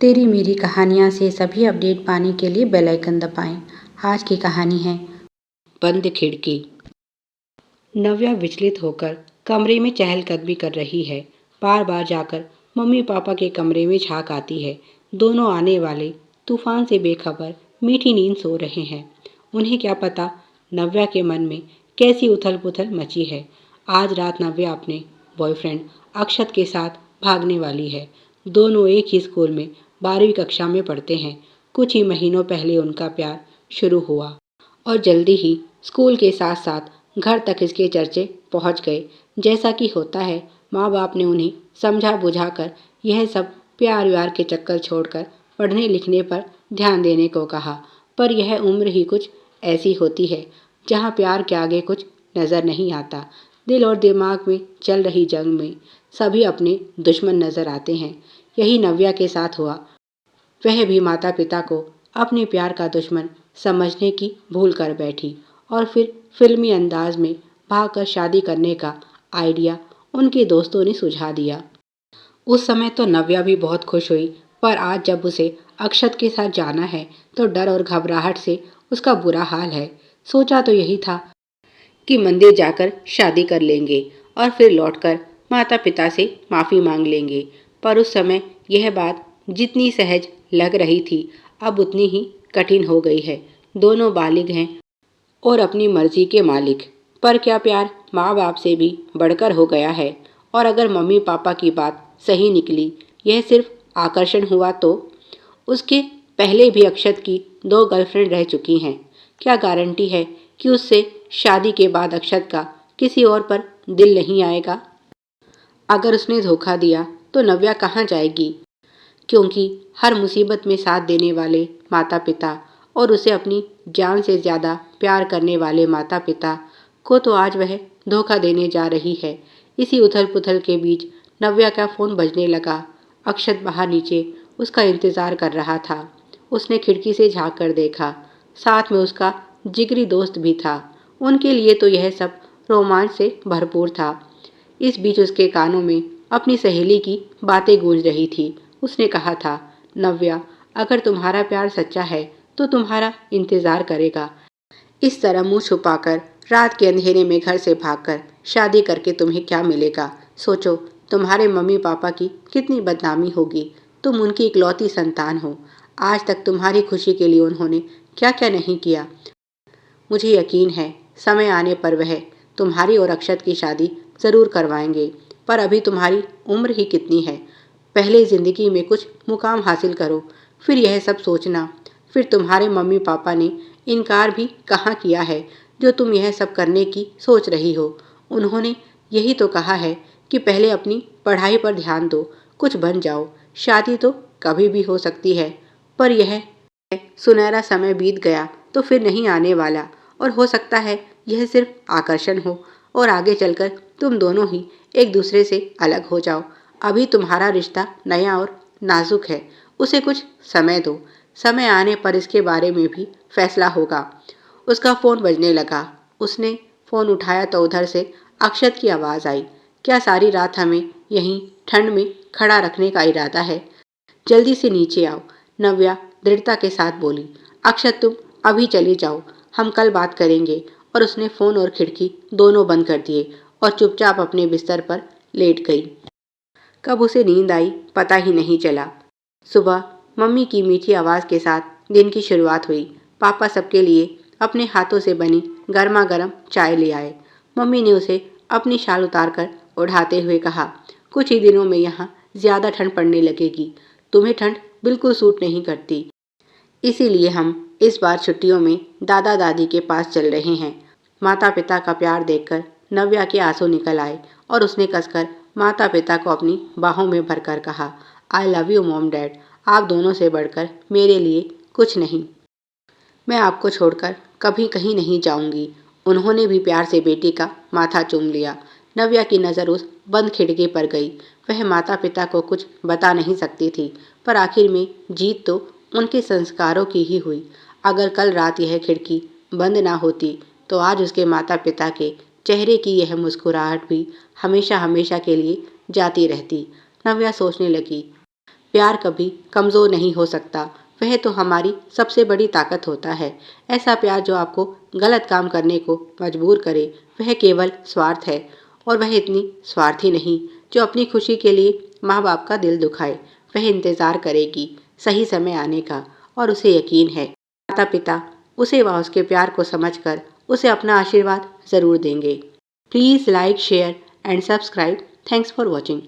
तेरी मेरी कहानियाँ से सभी अपडेट पाने के लिए बेल आइकन दबाएं। आज की कहानी है बंद खिड़की। नव्या विचलित होकर कमरे में चहलकदमी कर रही है। बार बार जाकर मम्मी पापा के कमरे में झांक आती है। दोनों आने वाले तूफान से बेखबर मीठी नींद सो रहे हैं। उन्हें क्या पता नव्या के मन में कैसी उथल पुथल मची है। आज रात नव्या अपने बॉयफ्रेंड अक्षत के साथ भागने वाली है। दोनों एक ही स्कूल में 12वीं कक्षा में पढ़ते हैं। कुछ ही महीनों पहले उनका प्यार शुरू हुआ और जल्दी ही स्कूल के साथ साथ घर तक इसके चर्चे पहुंच गए। जैसा कि होता है, माँ बाप ने उन्हें समझा बुझाकर यह सब प्यार व्यार के चक्कर छोड़कर पढ़ने लिखने पर ध्यान देने को कहा। पर यह उम्र ही कुछ ऐसी होती है जहाँ प्यार के आगे कुछ नज़र नहीं आता। दिल और दिमाग में चल रही जंग में सभी अपने दुश्मन नज़र आते हैं। यही नव्या के साथ हुआ। वह भी माता पिता को अपने प्यार का दुश्मन समझने की भूल कर बैठी और फिर फिल्मी अंदाज में भागकर शादी करने का आइडिया उनके दोस्तों ने सुझा दिया। उस समय तो नव्या भी बहुत खुश हुई, पर आज जब उसे अक्षत के साथ जाना है तो डर और घबराहट से उसका बुरा हाल है। सोचा तो यही था कि मंदिर जाकर शादी कर लेंगे और फिर लौटकर माता पिता से माफ़ी मांग लेंगे। पर उस समय यह बात जितनी सहज लग रही थी अब उतनी ही कठिन हो गई है। दोनों बालिग हैं और अपनी मर्जी के मालिक, पर क्या प्यार माँ बाप से भी बढ़कर हो गया है? और अगर मम्मी पापा की बात सही निकली, यह सिर्फ आकर्षण हुआ तो उसके पहले भी अक्षत की 2 गर्लफ्रेंड रह चुकी हैं। क्या गारंटी है कि उससे शादी के बाद अक्षत का किसी और पर दिल नहीं आएगा? अगर उसने धोखा दिया तो नव्या कहाँ जाएगी? क्योंकि हर मुसीबत में साथ देने वाले माता पिता और उसे अपनी जान से ज़्यादा प्यार करने वाले माता पिता को तो आज वह धोखा देने जा रही है। इसी उथल पुथल के बीच नव्या का फ़ोन बजने लगा। अक्षत बाहर नीचे उसका इंतज़ार कर रहा था। उसने खिड़की से झांक कर देखा, साथ में उसका जिगरी दोस्त भी था। उनके लिए तो यह सब रोमांच से भरपूर था। इस बीच उसके कानों में अपनी सहेली की बातें गूंज रही थी। उसने कहा था, नव्या, अगर तुम्हारा प्यार सच्चा है तो तुम्हारा इंतज़ार करेगा। इस तरह मुंह छुपाकर रात के अंधेरे में घर से भागकर शादी करके तुम्हें क्या मिलेगा? सोचो, तुम्हारे मम्मी पापा की कितनी बदनामी होगी। तुम उनकी इकलौती संतान हो। आज तक तुम्हारी खुशी के लिए उन्होंने क्या क्या नहीं किया। मुझे यकीन है समय आने पर वह तुम्हारी और अक्षत की शादी ज़रूर करवाएंगे। पर अभी तुम्हारी उम्र ही कितनी है? पहले ज़िंदगी में कुछ मुकाम हासिल करो, फिर यह सब सोचना। फिर तुम्हारे मम्मी पापा ने इनकार भी कहाँ किया है जो तुम यह सब करने की सोच रही हो। उन्होंने यही तो कहा है कि पहले अपनी पढ़ाई पर ध्यान दो, कुछ बन जाओ। शादी तो कभी भी हो सकती है, पर यह सुनहरा समय बीत गया तो फिर नहीं आने वाला। और हो सकता है यह सिर्फ आकर्षण हो और आगे चलकर तुम दोनों ही एक दूसरे से अलग हो जाओ। अभी तुम्हारा रिश्ता नया और नाजुक है, उसे कुछ समय दो। समय आने पर इसके बारे में भी फैसला होगा। उसका फ़ोन बजने लगा। उसने फ़ोन उठाया तो उधर से अक्षत की आवाज़ आई, क्या सारी रात हमें यहीं ठंड में खड़ा रखने का इरादा है? जल्दी से नीचे आओ। नव्या दृढ़ता के साथ बोली। अक्षत, तुम अभी चले जाओ, हम कल बात करेंगे। और उसने फ़ोन और खिड़की दोनों बंद कर दिए और चुपचाप अपने बिस्तर पर लेट गई। कब उसे नींद आई पता ही नहीं चला। सुबह मम्मी की मीठी आवाज़ के साथ दिन की शुरुआत हुई। पापा सबके लिए अपने हाथों से बनी गर्मा गर्म चाय ले आए। मम्मी ने उसे अपनी शाल उतारकर ओढ़ाते हुए कहा, कुछ ही दिनों में यहाँ ज़्यादा ठंड पड़ने लगेगी। तुम्हें ठंड बिल्कुल सूट नहीं करती, इसीलिए हम इस बार छुट्टियों में दादा दादी के पास चल रहे हैं। माता पिता का प्यार देखकर नव्या के आंसू निकल आए और उसने कसकर माता पिता को अपनी बाहों में भरकर कहा, I love you mom dad. आप दोनों से बढ़कर मेरे लिए कुछ नहीं। मैं आपको छोड़कर कभी कहीं नहीं जाऊंगी। उन्होंने भी प्यार से बेटी का माथा चूम लिया। नव्या की नज़र उस बंद खिड़की पर गई। वह माता पिता को कुछ बता नहीं सकती थी, पर आखिर में जीत तो उनके संस्कारों की ही हुई। अगर कल रात यह खिड़की बंद ना होती तो आज उसके माता पिता के चेहरे की यह मुस्कुराहट भी हमेशा हमेशा के लिए जाती रहती। नव्या सोचने लगी, प्यार कभी कमज़ोर नहीं हो सकता, वह तो हमारी सबसे बड़ी ताकत होता है। ऐसा प्यार जो आपको गलत काम करने को मजबूर करे, वह केवल स्वार्थ है। और वह इतनी स्वार्थी नहीं जो अपनी खुशी के लिए माँ बाप का दिल दुखाए। वह इंतज़ार करेगी सही समय आने का, और उसे यकीन है माता पिता उसे व उसके प्यार को समझकर उसे अपना आशीर्वाद ज़रूर देंगे। Please like, share and subscribe. Thanks for watching.